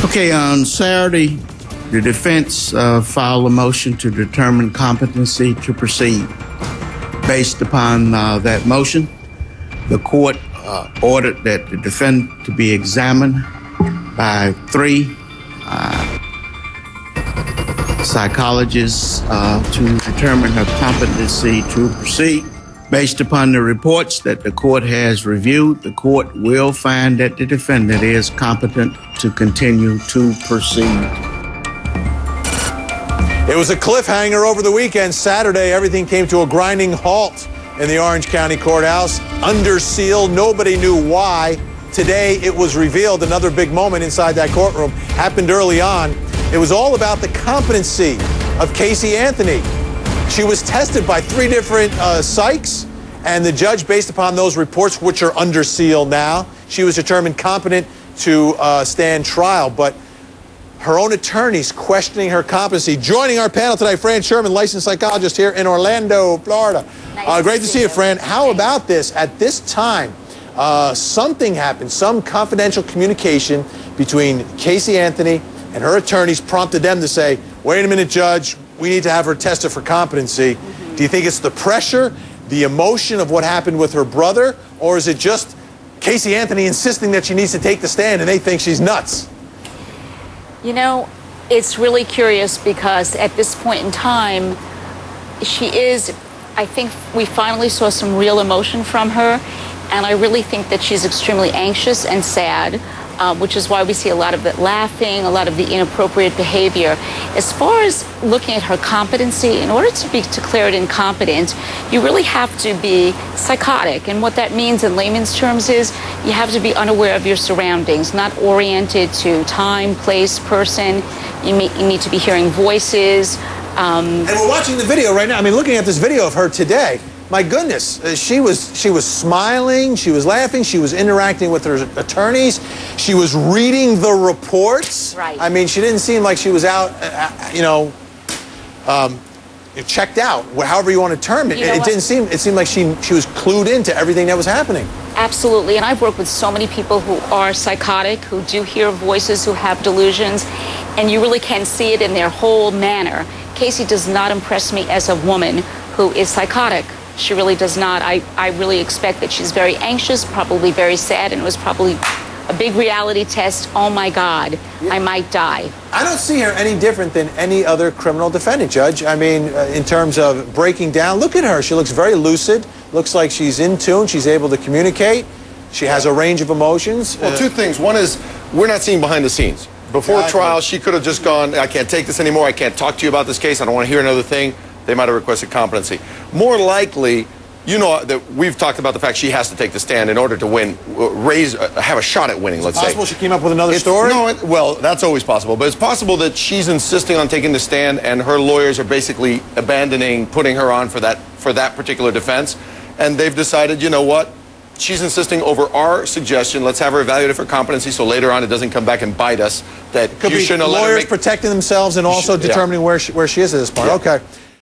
Okay, on Saturday, the defense filed a motion to determine competency to proceed. Based upon that motion, the court ordered that the defendant to be examined by 3 psychologists to determine her competency to proceed. Based upon the reports that the court has reviewed, the court will find that the defendant is competent to continue to proceed. It was a cliffhanger over the weekend. Saturday, everything came to a grinding halt in the Orange County Courthouse. Under seal, nobody knew why. Today, it was revealed. Another big moment inside that courtroom happened early on. It was all about the competency of Caley Anthony. She was tested by 3 different psychs, and the judge, based upon those reports, which are under seal now, she was determined competent to stand trial. But her own attorneys questioning her competency. Joining our panel today, Fran Sherman, licensed psychologist here in Orlando, Florida. Great to see you, Fran. How about this? At this time, something happened. Some confidential communication between Caley Anthony and her attorneys prompted them to say, wait a minute, Judge, we need to have her tested for competency. Do you think it's the pressure, the emotion of what happened with her brother, or is it just Caley Anthony insisting that she needs to take the stand and they think she's nuts? You know, it's really curious because at this point in time, I think we finally saw some real emotion from her, and I really think that she's extremely anxious and sad, which is why we see a lot of the laughing, a lot of the inappropriate behavior. As far as looking at her competency, in order to be declared incompetent, you really have to be psychotic. And what that means in layman's terms is you have to be unaware of your surroundings, not oriented to time, place, person. You need to be hearing voices. And we're watching the video right now. I mean, looking at this video of her today, my goodness, she was smiling, she was laughing, she was interacting with her attorneys, she was reading the reports. Right. I mean, she didn't seem like she was out, checked out, however you want to term it. It seemed like she was clued into everything that was happening. Absolutely, and I've worked with so many people who are psychotic, who do hear voices, who have delusions, and you really can see it in their whole manner. Caley does not impress me as a woman who is psychotic. She really does not. I really expect that she's very anxious, probably very sad, and it was probably a big reality test. Oh my God, I might die. I don't see her any different than any other criminal defendant, Judge. I mean, in terms of breaking down, look at her. She looks very lucid, looks like she's in tune, she's able to communicate. She has a range of emotions. Well, 2 things. One is, we're not seeing behind the scenes. Before trial, she could have just gone, I can't take this anymore, I can't talk to you about this case, I don't want to hear another thing. They might have requested competency. More likely, you know that we've talked about the fact she has to take the stand in order to win, have a shot at winning, let's say. It's possible she came up with another story? No, well, that's always possible. But it's possible that she's insisting on taking the stand and her lawyers are basically abandoning putting her on for that particular defense. And they've decided, you know what? She's insisting over our suggestion. Let's have her evaluated for competency so later on it doesn't come back and bite us. That Could you be shouldn't have let her lawyers protecting themselves and also determining where she is at this point. Yeah. Okay.